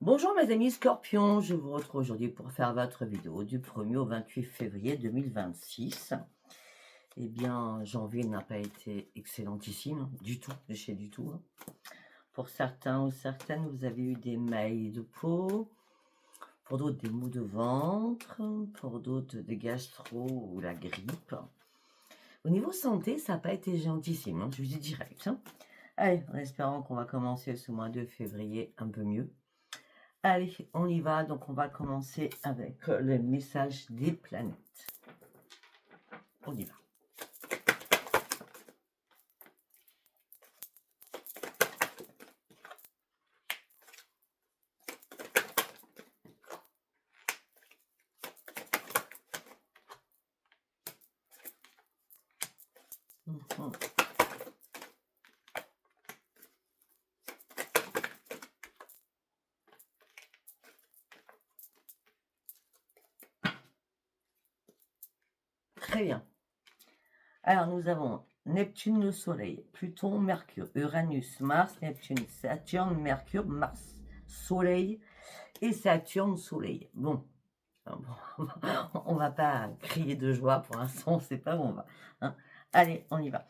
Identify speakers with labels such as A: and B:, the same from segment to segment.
A: Bonjour mes amis scorpions, je vous retrouve aujourd'hui pour faire votre vidéo du 1er au 28 février 2026. Eh bien, janvier n'a pas été excellentissime, du tout, de chez du tout. Pour certains ou certaines, vous avez eu des mailles de peau, pour d'autres des maux de ventre, pour d'autres des gastro ou la grippe. Au niveau santé, ça n'a pas été gentillissime, je vous dis direct. Allez, en espérant qu'on va commencer ce mois de février un peu mieux. Allez, on y va. Donc, on va commencer avec le message des planètes. On y va. Mhm. Très bien. Alors, nous avons Neptune, le Soleil, Pluton, Mercure, Uranus, Mars, Neptune, Saturne, Mercure, Mars, Soleil et Saturne, Soleil. Bon, on va pas crier de joie pour l'instant, on ne sait pas où on va. Hein. Allez, on y va.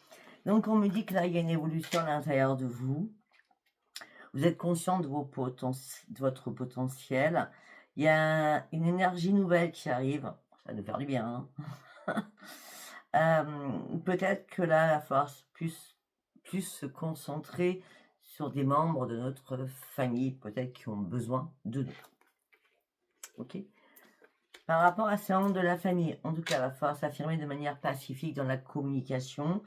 A: Donc, on me dit que là, il y a une évolution à l'intérieur de vous. Vous êtes conscient de votre potentiel. Il y a une énergie nouvelle qui arrive. Ça va nous faire du bien. Peut-être que là, il va falloir plus se concentrer sur des membres de notre famille, peut-être qui ont besoin de nous. Ok. Par rapport à ces membres de la famille, en tout cas, il va falloir s'affirmer de manière pacifique dans la communication.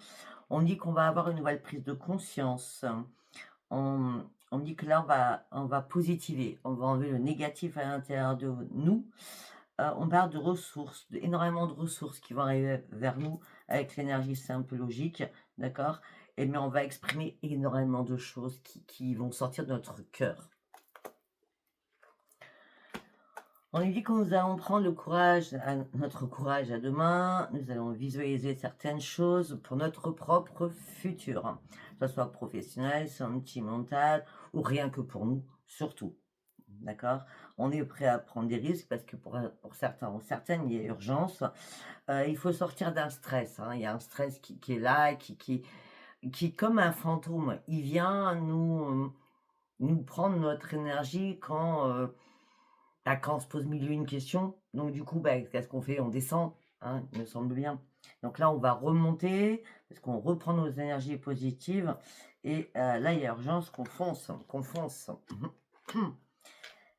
A: On dit qu'on va avoir une nouvelle prise de conscience. On dit que là, on va positiver, on va enlever le négatif à l'intérieur de nous. On parle de ressources, énormément de ressources qui vont arriver vers nous avec l'énergie simple logique, d'accord? Mais on va exprimer énormément de choses qui vont sortir de notre cœur. On nous dit que nous allons prendre notre courage à deux mains, nous allons visualiser certaines choses pour notre propre futur, que ce soit professionnel, sentimental ou rien que pour nous, surtout. D'accord? On est prêt à prendre des risques parce que pour certains ou certaines, il y a urgence. Il faut sortir d'un stress. Il y a un stress qui est là, qui comme un fantôme. Il vient nous prendre notre énergie quand on se pose mille et une questions. Donc du coup, qu'est-ce qu'on fait? On descend, il me semble bien. Donc là, on va remonter, parce qu'on reprend nos énergies positives. Et là, il y a urgence qu'on fonce.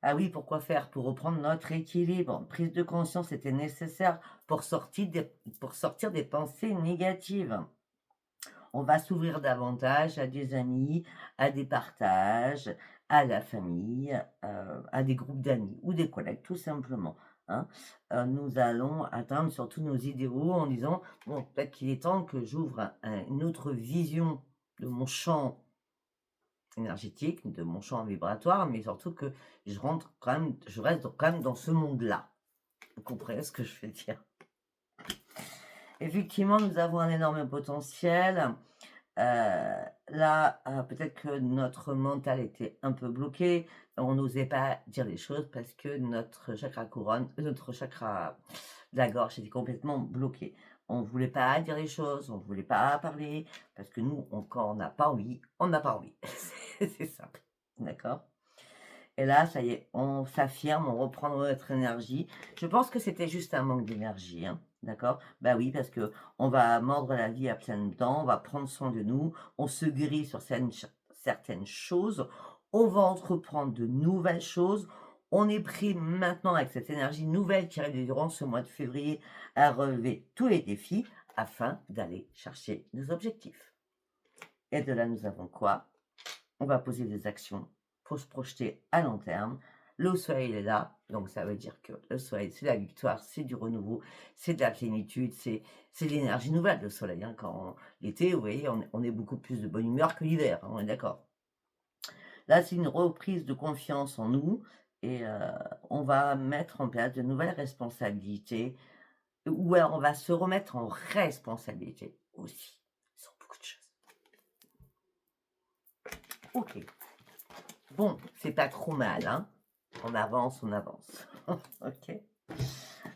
A: Ah oui, pourquoi faire? Pour reprendre notre équilibre. Prise de conscience était nécessaire pour sortir des pensées négatives. On va s'ouvrir davantage à des amis, à des partages, à la famille, à des groupes d'amis ou des collègues, tout simplement. Nous allons atteindre surtout nos idéaux en disant, bon, peut-être qu'il est temps que j'ouvre une autre vision de mon champ énergétique, de mon champ vibratoire, mais surtout que je reste quand même dans ce monde-là. Vous comprenez ce que je veux dire? Effectivement, nous avons un énorme potentiel. Là, peut-être que notre mental était un peu bloqué. On n'osait pas dire les choses parce que notre chakra couronne, notre chakra de la gorge était complètement bloqué. On ne voulait pas dire les choses, on ne voulait pas parler parce que nous, quand on n'a pas envie, on n'a pas envie. C'est simple. D'accord? Et là, ça y est, on s'affirme, on reprend notre énergie. Je pense que c'était juste un manque d'énergie, d'accord? Bah oui, parce que on va mordre la vie à pleines dents, on va prendre soin de nous, on se guérit sur certaines choses, on va entreprendre de nouvelles choses. On est prêt maintenant avec cette énergie nouvelle qui arrive durant ce mois de février à relever tous les défis afin d'aller chercher nos objectifs. Et de là, nous avons quoi? On va poser des actions pour se projeter à long terme. Le soleil est là, donc ça veut dire que le soleil, c'est la victoire, c'est du renouveau, c'est de la plénitude, c'est l'énergie nouvelle, le soleil. Quand l'été, vous voyez, on est beaucoup plus de bonne humeur que l'hiver, on est d'accord. Là, c'est une reprise de confiance en nous et on va mettre en place de nouvelles responsabilités ou alors on va se remettre en responsabilité aussi sur beaucoup de choses. Ok. Bon, c'est pas trop mal, On avance, on avance. Ok.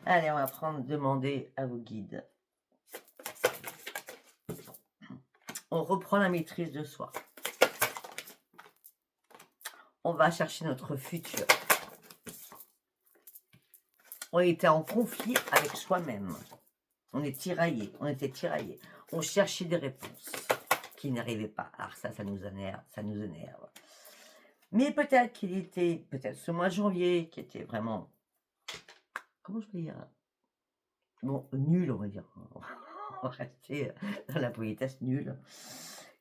A: Allez, on va demander à vos guides. On reprend la maîtrise de soi. On va chercher notre futur. On était en conflit avec soi-même. On est tiraillé, on était tiraillé. On cherchait des réponses qui n'arrivaient pas. Alors ça nous énerve, ça nous énerve. Mais peut-être qu'il était, peut-être ce mois de janvier, qui était vraiment, comment je peux dire, bon, nul, on va dire. On va rester dans la politesse nulle.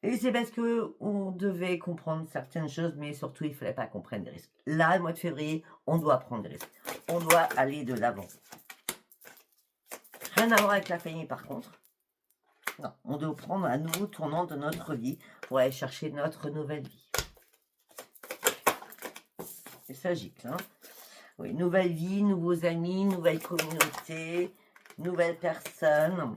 A: Et c'est parce que on devait comprendre certaines choses, mais surtout, il ne fallait pas qu'on prenne des risques. Là, le mois de février, on doit prendre des risques. On doit aller de l'avant. Rien à voir avec la famille, par contre. Non, on doit prendre un nouveau tournant de notre vie pour aller chercher notre nouvelle vie. C'est ça, Gicle, hein? Oui, nouvelle vie, nouveaux amis, nouvelle communauté, nouvelles personnes.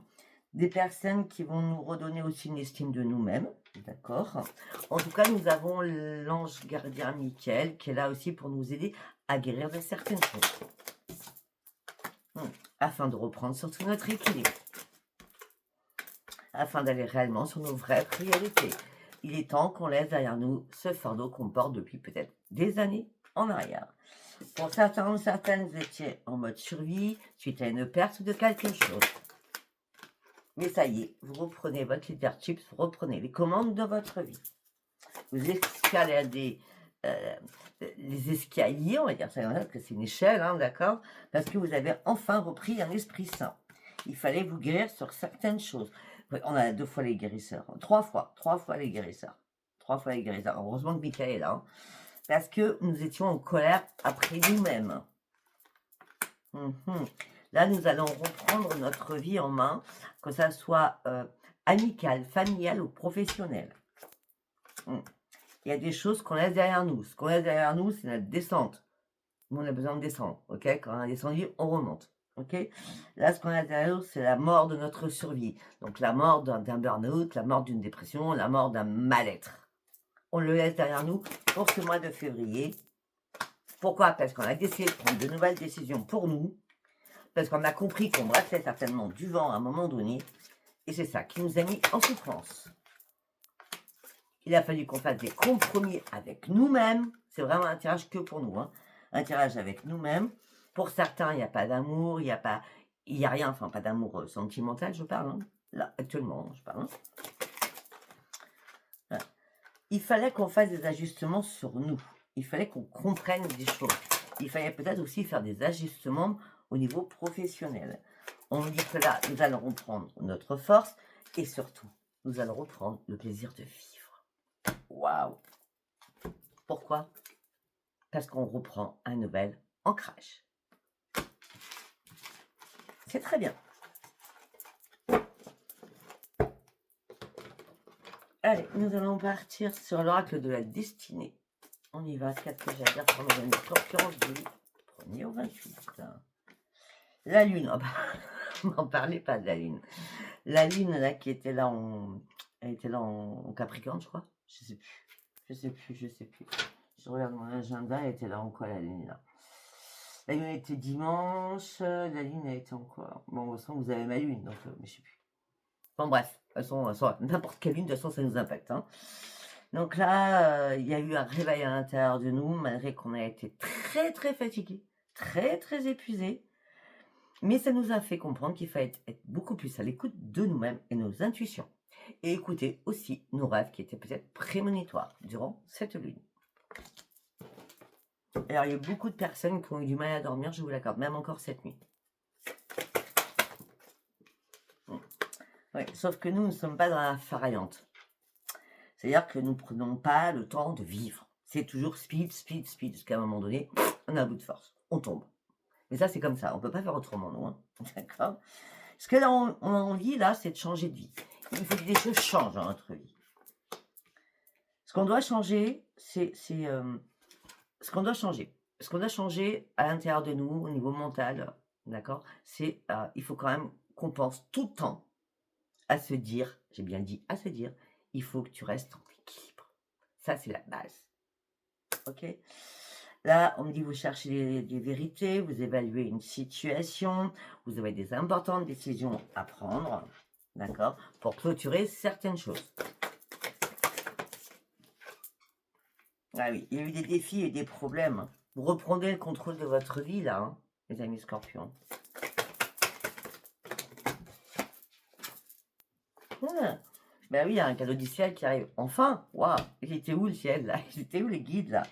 A: Des personnes qui vont nous redonner aussi une estime de nous-mêmes, d'accord? En tout cas, nous avons l'ange gardien Michael qui est là aussi pour nous aider à guérir de certaines choses. Afin de reprendre surtout notre équilibre. Afin d'aller réellement sur nos vraies priorités. Il est temps qu'on laisse derrière nous ce fardeau qu'on porte depuis peut-être des années en arrière. Pour certains ou certaines, vous étiez en mode survie suite à une perte de quelque chose. Mais ça y est, vous reprenez votre leadership, vous reprenez les commandes de votre vie. Vous escaladez les escaliers, on va dire ça, que c'est une échelle, hein, d'accord? Parce que vous avez enfin repris un esprit sain. Il fallait vous guérir sur certaines choses. On a 2 fois les guérisseurs, 3 fois les guérisseurs. 3 fois les guérisseurs. Heureusement que Michael est là, hein, parce que nous étions en colère après nous-mêmes. Là, nous allons reprendre notre vie en main, que ça soit amical, familial ou professionnel. Il y a des choses qu'on laisse derrière nous. Ce qu'on laisse derrière nous, c'est notre descente. Nous, on a besoin de descendre, ok? Quand on a descendu, on remonte, ok? Là, ce qu'on a derrière nous, c'est la mort de notre survie. Donc, la mort d'un burn-out, la mort d'une dépression, la mort d'un mal-être. On le laisse derrière nous pour ce mois de février. Pourquoi? Parce qu'on a décidé de prendre de nouvelles décisions pour nous. Parce qu'on a compris qu'on brassait certainement du vent à un moment donné. Et c'est ça qui nous a mis en souffrance. Il a fallu qu'on fasse des compromis avec nous-mêmes. C'est vraiment un tirage que pour nous. Hein. Un tirage avec nous-mêmes. Pour certains, il n'y a pas d'amour, il n'y a rien, enfin pas d'amour sentimental, je parle. Hein. Là, actuellement, je parle. Hein. Voilà. Il fallait qu'on fasse des ajustements sur nous. Il fallait qu'on comprenne des choses. Il fallait peut-être aussi faire des ajustements au niveau professionnel. On dit que là, nous allons reprendre notre force et surtout, nous allons reprendre le plaisir de vivre. Waouh! Pourquoi? Parce qu'on reprend un nouvel ancrage. C'est très bien. Allez, nous allons partir sur l'oracle de la destinée. On y va, qu'est-ce que j'ai à dire pour nous donner l'occurrence du 1er au 28. La lune, oh bah, m'en parlez pas de la lune. La lune, là, qui était là elle était là en Capricorne, je crois. Je sais plus. Je regarde mon agenda, elle était là en quoi, la lune, là? La lune était dimanche, la lune, elle était en quoi? Bon, de toute façon, vous avez ma lune, donc, mais je sais plus. Bon, bref, de toute façon, n'importe quelle lune, de toute façon, ça nous impacte, hein. Donc là, il y a eu un réveil à l'intérieur de nous, malgré qu'on a été très, très fatigués, très, très épuisés. Mais ça nous a fait comprendre qu'il fallait être beaucoup plus à l'écoute de nous-mêmes et nos intuitions. Et écouter aussi nos rêves qui étaient peut-être prémonitoires durant cette lune. Alors, il y a beaucoup de personnes qui ont eu du mal à dormir, je vous l'accorde, même encore cette nuit. Oui, sauf que nous ne sommes pas dans la faraillante. C'est-à-dire que nous ne prenons pas le temps de vivre. C'est toujours speed, jusqu'à un moment donné, on a un bout de force, on tombe. Mais ça, c'est comme ça, on ne peut pas faire autrement, nous. Hein. D'accord? Ce que là, on a envie, là, c'est de changer de vie. Il faut que des choses changent dans notre vie. Ce qu'on doit changer, c'est ce qu'on doit changer. Ce qu'on doit changer à l'intérieur de nous, au niveau mental, d'accord? C'est, il faut quand même qu'on pense tout le temps à se dire, j'ai bien dit à se dire, il faut que tu restes en équilibre. Ça, c'est la base. Ok? Là, on me dit: «Vous cherchez des vérités, vous évaluez une situation, vous avez des importantes décisions à prendre», d'accord? Pour clôturer certaines choses. Ah oui, il y a eu des défis et des problèmes. Vous reprenez le contrôle de votre vie là, hein, les amis scorpions. Ah! Bah oui, il y a un cadeau du ciel qui arrive. Enfin! Waouh! Il était où le ciel là? Il était où les guides là?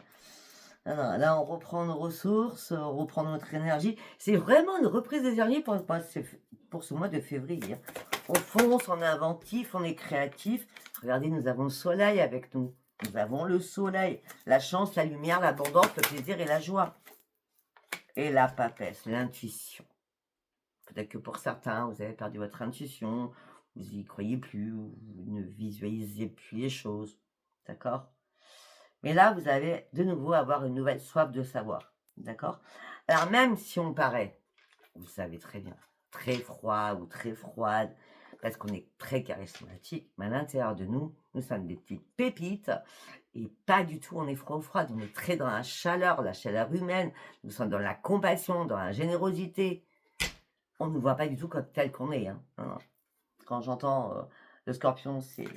A: Non, non, là on reprend nos ressources, on reprend notre énergie. C'est vraiment une reprise des énergies pour ce mois de février, hein. On fonce, on est inventif, on est créatif. Regardez, nous avons le soleil avec nous. Nous avons le soleil, la chance, la lumière, l'abondance, le plaisir et la joie. Et la papesse, l'intuition. Peut-être que pour certains, vous avez perdu votre intuition, vous y croyez plus, vous ne visualisez plus les choses. D'accord? Mais là, vous allez de nouveau avoir une nouvelle soif de savoir. D'accord? Alors même si on paraît, vous le savez très bien, très froid ou très froide, parce qu'on est très charismatique, mais à l'intérieur de nous, nous sommes des petites pépites et pas du tout on est froid ou froide. On est très dans la chaleur humaine, nous sommes dans la compassion, dans la générosité. On ne nous voit pas du tout comme tel qu'on est, hein. Non, non. Quand j'entends, le scorpion, c'est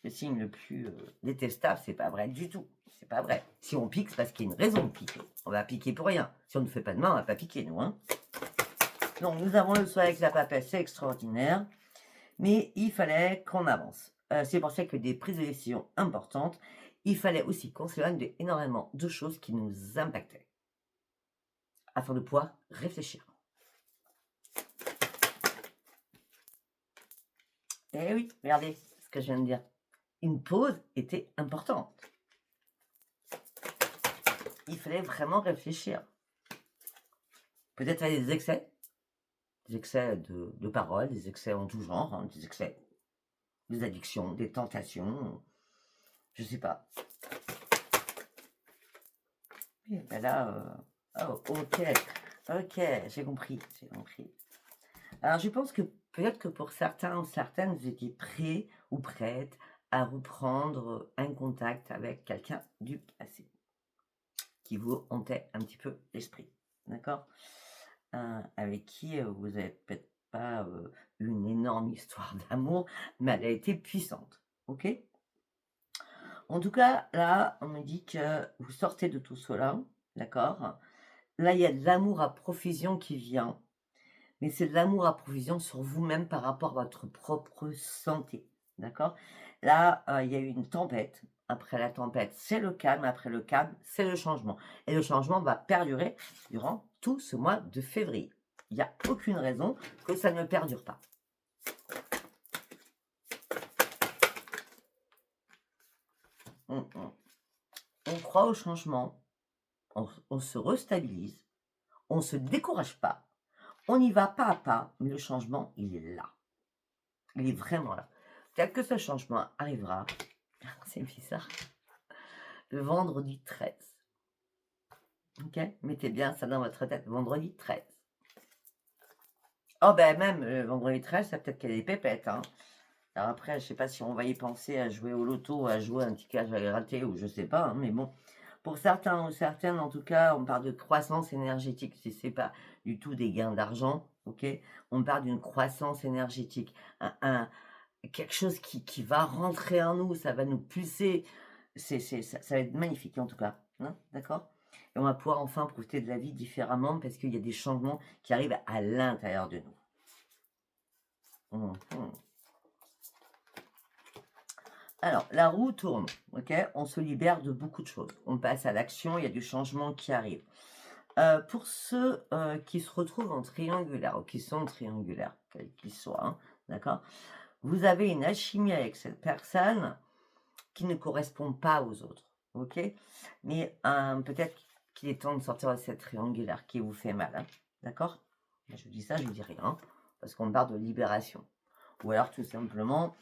A: le signe le plus, détestable, c'est pas vrai du tout. C'est pas vrai. Si on pique, c'est parce qu'il y a une raison de piquer. On va piquer pour rien. Si on ne fait pas de mal, on va pas piquer nous, hein. Donc nous avons le soleil avec la papesse, c'est extraordinaire, mais il fallait qu'on avance. C'est pour ça que des prises de décision importantes, il fallait aussi qu'on s'éloigne d'énormément de choses qui nous impactaient, afin de pouvoir réfléchir. Eh oui, regardez ce que je viens de dire. Une pause était importante. Il fallait vraiment réfléchir. Peut-être à des excès de paroles, des excès en tout genre, hein, des excès, des addictions, des tentations, je sais pas. Et ben là, oh, ok, ok, j'ai compris, j'ai compris. Alors je pense que peut-être que pour certains ou certaines, vous étiez prêts ou prêtes à reprendre un contact avec quelqu'un du passé qui vous hantait un petit peu l'esprit, d'accord? Avec qui, vous avez peut-être pas, eu une énorme histoire d'amour, mais elle a été puissante, OK? En tout cas, là, on me dit que vous sortez de tout cela, d'accord? Là, il y a de l'amour à profusion qui vient, mais c'est de l'amour à profusion sur vous-même par rapport à votre propre santé, d'accord? Là, il y a eu une tempête. Après la tempête, c'est le calme. Après le calme, c'est le changement. Et le changement va perdurer durant tout ce mois de février. Il n'y a aucune raison que ça ne perdure pas. On croit au changement, on se restabilise, on ne se décourage pas, on y va pas à pas, mais le changement, il est là. Il est vraiment là. Peut-être que ce changement arrivera, c'est bizarre, le vendredi 13. OK? Mettez bien ça dans votre tête, vendredi 13. Oh ben même, vendredi 13, ça peut-être qu'il y a des pépettes, hein. Alors après, je sais pas si on va y penser à jouer au loto, à jouer un ticket à gratter ou je sais pas, hein, mais bon. Pour certains ou certaines, en tout cas, on parle de croissance énergétique. Si c'est pas du tout des gains d'argent, OK? On parle d'une croissance énergétique. Quelque chose qui va rentrer en nous, ça va nous pulser. Ça va être magnifique en tout cas, hein, d'accord? Et on va pouvoir enfin profiter de la vie différemment parce qu'il y a des changements qui arrivent à l'intérieur de nous. Alors, la roue tourne, OK? On se libère de beaucoup de choses. On passe à l'action, il y a du changement qui arrive. Pour ceux, qui se retrouvent en triangulaire ou qui sont triangulaires, quels qu'ils soient, hein, d'accord? Vous avez une alchimie avec cette personne qui ne correspond pas aux autres, OK? Mais, peut-être qu'il est temps de sortir de cette triangulaire qui vous fait mal, hein, d'accord? Je dis ça, je dis rien, hein, parce qu'on parle de libération. Ou alors tout simplement,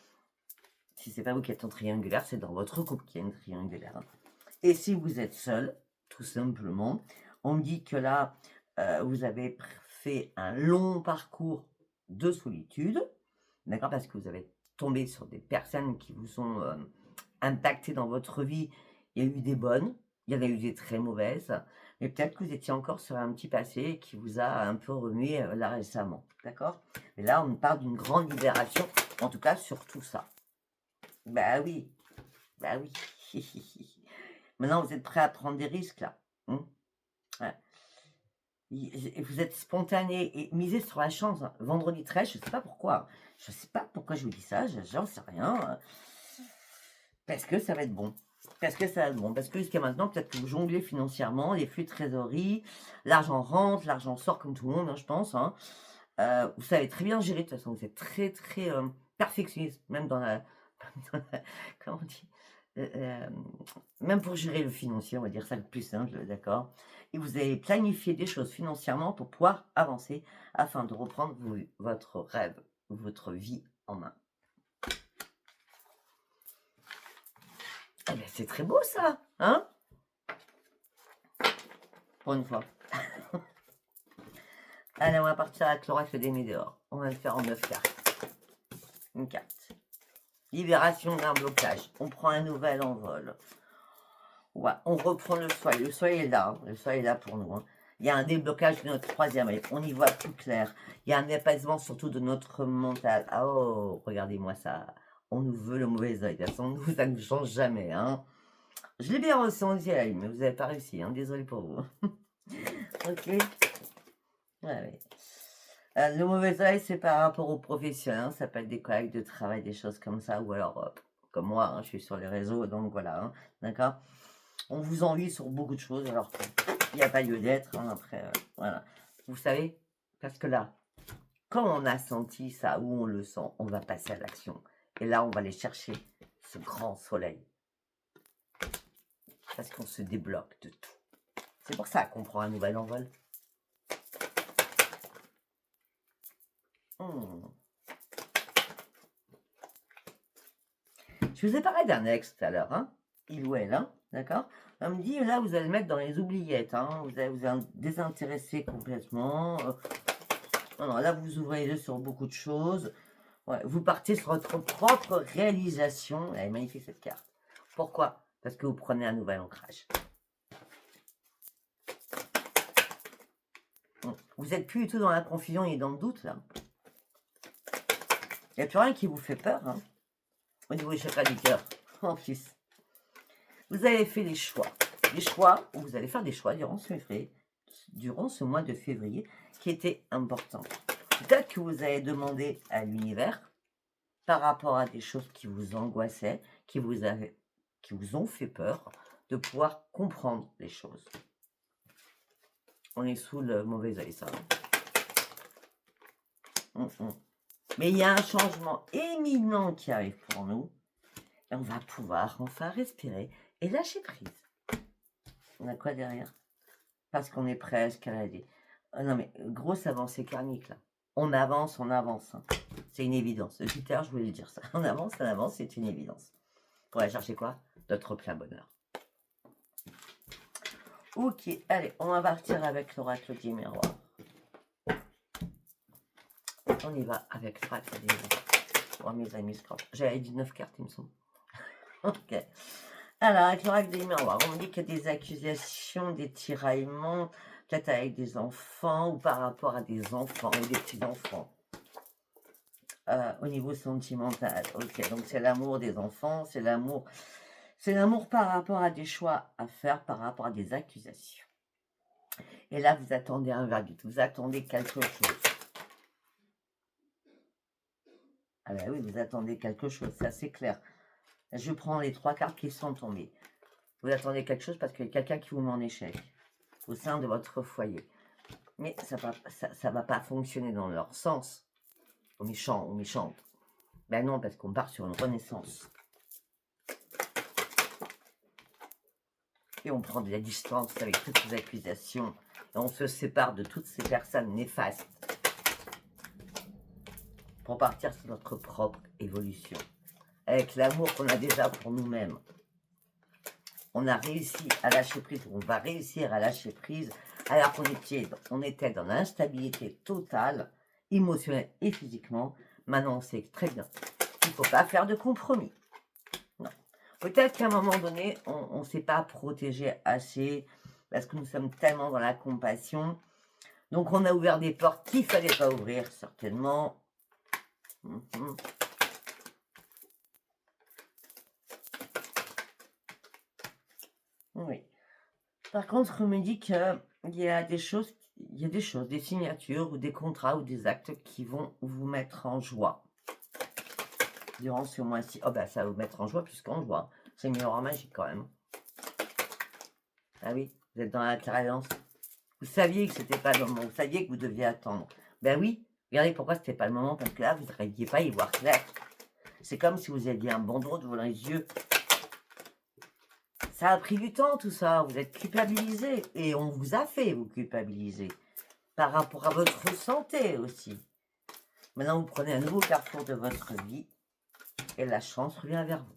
A: si c'est pas vous qui êtes en triangulaire, c'est dans votre couple qu'il y a une triangulaire, hein. Et si vous êtes seul, tout simplement, on me dit que là, vous avez fait un long parcours de solitude, d'accord? Parce que vous avez tombé sur des personnes qui vous ont, impacté dans votre vie. Il y a eu des bonnes, il y en a eu des très mauvaises, Et peut-être que vous étiez encore sur un petit passé qui vous a un peu remué là récemment. D'accord? Et là, on me parle d'une grande libération, en tout cas sur tout ça. Bah oui, bah oui. Maintenant, vous êtes prêt à prendre des risques là. Ouais. Vous êtes spontané et misez sur la chance, hein. Vendredi 13, je ne sais pas pourquoi. Je ne sais pas pourquoi je vous dis ça, j'en sais rien. Parce que ça va être bon. Parce que ça va être bon. Parce que jusqu'à maintenant, peut-être que vous jonglez financièrement, les flux de trésorerie, l'argent rentre, l'argent sort comme tout le monde, hein, je pense. Hein. Vous savez très bien gérer, de toute façon, vous êtes très, très perfectionniste, même dans la, comment on dit même pour gérer le financier, on va dire ça le plus simple, d'accord? Et vous avez planifié des choses financièrement pour pouvoir avancer afin de reprendre votre rêve, votre vie en main. Eh bien, c'est très beau ça, hein? Pour une fois. Allez, on va partir avec l'oracle des Médéors. On va le faire en 9 cartes. Une carte. Libération d'un blocage. On prend un nouvel envol. Ouais, on reprend le soleil. Le soleil est là. Hein. Le soleil est là pour nous. Hein. Il y a un déblocage de notre troisième œil. On y voit plus clair. Il y a un apaisement surtout de notre mental. Ah, oh, regardez-moi ça. On nous veut le mauvais œil. De toute façon, nous, ça ne change jamais. Hein. Je l'ai bien ressenti, mais vous n'avez pas réussi. Hein. Désolé pour vous. Ok. Ouais. Le mauvais œil, c'est par rapport aux professionnels. Hein. Ça peut être des collègues de travail, des choses comme ça. Ou alors, comme moi, hein, je suis sur les réseaux. Donc voilà. Hein. D'accord. On vous envie sur beaucoup de choses, alors qu'il n'y a pas lieu d'être. Hein, après, voilà. Vous savez, parce que là, quand on a senti ça, ou on le sent, on va passer à l'action. Et là, on va aller chercher ce grand soleil. Parce qu'on se débloque de tout. C'est pour ça qu'on prend un nouvel envol. Je vous ai parlé d'un ex tout à l'heure, hein, il ou elle, hein, d'accord? On me dit, là, vous allez le mettre dans les oubliettes, hein, vous allez vous désintéresser complètement. Non, là, vous ouvrez les yeux sur beaucoup de choses. Ouais, vous partez sur votre propre réalisation. Elle est magnifique, cette carte. Pourquoi? Parce que vous prenez un nouvel ancrage. Vous n'êtes plus du tout dans la confusion et dans le doute, là. Il n'y a plus rien qui vous fait peur, hein, au niveau du chakra du cœur, en plus. Vous avez fait des choix. Des choix, où vous allez faire des choix durant ce mois de février, qui étaient importants. Peut-être que vous avez demandé à l'univers, par rapport à des choses qui vous angoissaient, qui vous ont fait peur, de pouvoir comprendre les choses. On est sous le mauvais œil, ça. Mais il y a un changement éminent qui arrive pour nous. Et on va pouvoir enfin respirer et lâcher prise. On a quoi derrière? Parce qu'on est presque à la vie. Non mais, grosse avancée karmique là. On avance, hein. C'est une évidence. Depuis tout à l'heure, je voulais le dire ça. On avance, c'est une évidence. Pour aller chercher quoi? Notre plein bonheur. Ok, allez, on va partir avec l'oracle des miroirs. On y va avec l'oracle des miroirs. Oh, mes amis, j'avais dit 9 cartes, il me semble. Ok. Alors, avec l'oracle des miroirs, on me dit qu'il y a des accusations, des tiraillements, peut-être avec des enfants ou par rapport à des enfants ou des petits-enfants. Au niveau sentimental. Ok, donc c'est l'amour des enfants, c'est l'amour par rapport à des choix à faire, par rapport à des accusations. Et là, vous attendez un verdict, vous attendez quelque chose. Ah ben oui, vous attendez quelque chose, c'est assez clair. Je prends les 3 cartes qui sont tombées. Vous attendez quelque chose parce qu'il y a quelqu'un qui vous met en échec au sein de votre foyer. Mais ça va pas fonctionner dans leur sens. Aux méchants, aux méchantes. Ben non, parce qu'on part sur une renaissance. Et on prend de la distance avec toutes ces accusations. Et on se sépare de toutes ces personnes néfastes. Pour partir sur notre propre évolution. Avec l'amour qu'on a déjà pour nous-mêmes. On a réussi à lâcher prise, on va réussir à lâcher prise, alors qu'on était dans l'instabilité totale, émotionnelle et physiquement. Maintenant, on sait très bien qu'il ne faut pas faire de compromis. Non. Peut-être qu'à un moment donné, on ne s'est pas protégé assez, parce que nous sommes tellement dans la compassion. Donc, on a ouvert des portes qu'il ne fallait pas ouvrir, certainement. Mhm. Oui. Par contre, on me dit qu'il y a des choses, des signatures ou des contrats ou des actes qui vont vous mettre en joie. Durant ce mois-ci. Oh, bah, ça va vous mettre en joie plus qu'en joie. C'est une miroir magique quand même. Ah oui, vous êtes dans la clairvoyance. Vous saviez que c'était pas le moment. Vous saviez que vous deviez attendre. Ben oui, regardez pourquoi c'était pas le moment. Parce que là, vous n'arriviez pas à y voir clair. C'est comme si vous aviez un bandeau devant les yeux. Ça a pris du temps tout ça. Vous êtes culpabilisé. Et on vous a fait vous culpabiliser. Par rapport à votre santé aussi. Maintenant, vous prenez un nouveau carrefour de votre vie. Et la chance revient vers vous.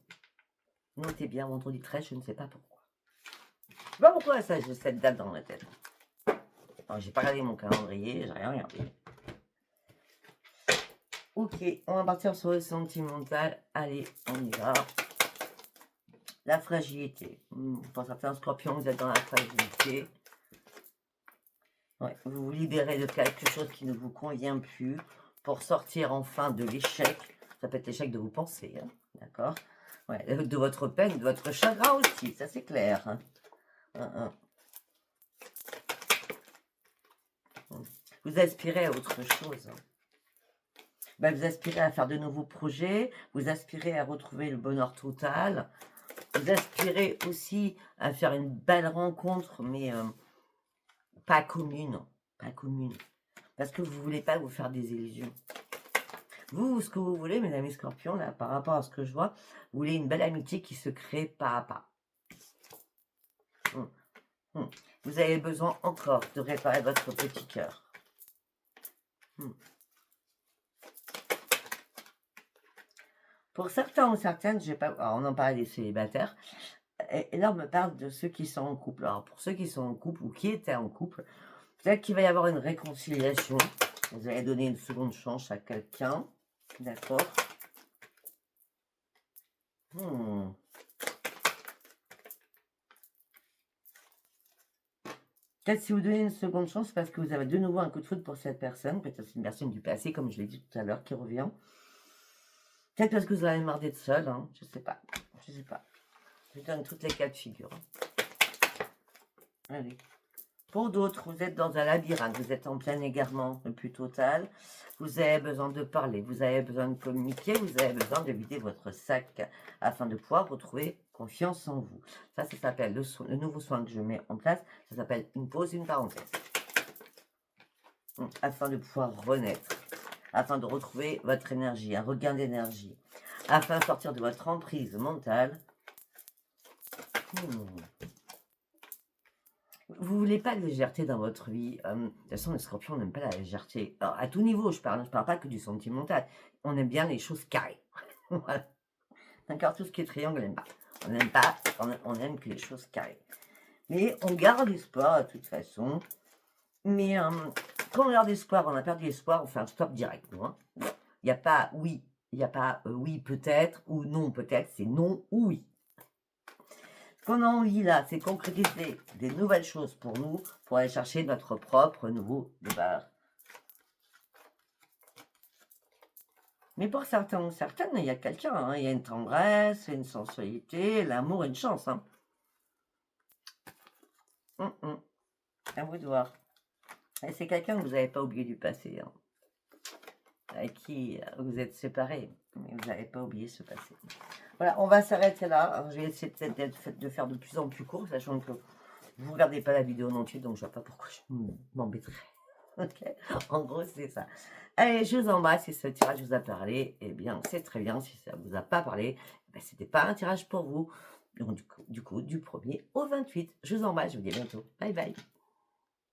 A: Notez bien, vendredi 13, je ne sais pas pourquoi. Je sais pas pourquoi ça, j'ai cette date dans ma tête. Alors, j'ai pas regardé mon calendrier, j'ai rien regardé. Ok, on va partir sur le sentimental. Allez, on y va. La fragilité. Pour certains scorpions, vous êtes dans la fragilité. Ouais, vous vous libérez de quelque chose qui ne vous convient plus pour sortir enfin de l'échec. Ça peut être l'échec de vos pensées, hein, d'accord? Ouais, de votre peine, de votre chagrin aussi, ça c'est clair. Hein. Vous aspirez à autre chose. Ben, vous aspirez à faire de nouveaux projets, vous aspirez à retrouver le bonheur total, vous aspirez aussi à faire une belle rencontre, mais pas commune, parce que vous ne voulez pas vous faire des illusions. Vous, ce que vous voulez, mes amis scorpions, là, par rapport à ce que je vois, vous voulez une belle amitié qui se crée pas à pas. Vous avez besoin encore de réparer votre petit cœur. Pour certains ou certaines, j'ai pas, alors on en parlait des célibataires, et là on me parle de ceux qui sont en couple. Alors pour ceux qui sont en couple ou qui étaient en couple, peut-être qu'il va y avoir une réconciliation. Vous allez donner une seconde chance à quelqu'un, d'accord? Peut-être si vous donnez une seconde chance, parce que vous avez de nouveau un coup de foudre pour cette personne, peut-être c'est une personne du passé, comme je l'ai dit tout à l'heure, qui revient. Peut-être parce que vous avez marre d'être seul, hein, je sais pas. Je donne toutes les cas de figure. Allez. Pour d'autres, vous êtes dans un labyrinthe, vous êtes en plein égarement le plus total, vous avez besoin de parler, vous avez besoin de communiquer, vous avez besoin de vider votre sac afin de pouvoir retrouver confiance en vous. Ça s'appelle le nouveau soin que je mets en place, ça s'appelle une pause, une parenthèse. Afin de pouvoir renaître, afin de retrouver votre énergie, un regain d'énergie, afin de sortir de votre emprise mentale. Vous voulez pas de légèreté dans votre vie. De toute façon, les scorpions n'aiment pas la légèreté. Alors, à tout niveau, je parle pas que du sentimental. On aime bien les choses carrées. Voilà. D'accord, tout ce qui est triangle, on n'aime pas. On n'aime pas, on aime que les choses carrées. Mais on garde espoir de toute façon. Mais quand on garde espoir, on a perdu espoir, on fait un stop direct. Il n'y a pas oui, il n'y a pas oui peut-être ou non peut-être, c'est non ou oui. Ce qu'on a envie là, c'est concrétiser des nouvelles choses pour nous, pour aller chercher notre propre nouveau départ. Mais pour certains ou certaines, il y a quelqu'un, hein, il y a une tendresse, une sensualité, l'amour, une chance. Hein. À vous de voir. Et c'est quelqu'un que vous n'avez pas oublié du passé, hein, avec qui vous êtes séparés, mais vous n'avez pas oublié ce passé. Voilà, on va s'arrêter là. Alors, je vais essayer de faire de plus en plus court, sachant que vous ne regardez pas la vidéo en entier, donc je ne vois pas pourquoi je m'embêterais. Ok, en gros, c'est ça. Allez, je vous embrasse. Si ce tirage vous a parlé, eh bien, c'est très bien. Si ça ne vous a pas parlé, eh ce n'était pas un tirage pour vous. Donc, du coup, du 1er au 28. Je vous embrasse. Je vous dis à bientôt. Bye bye.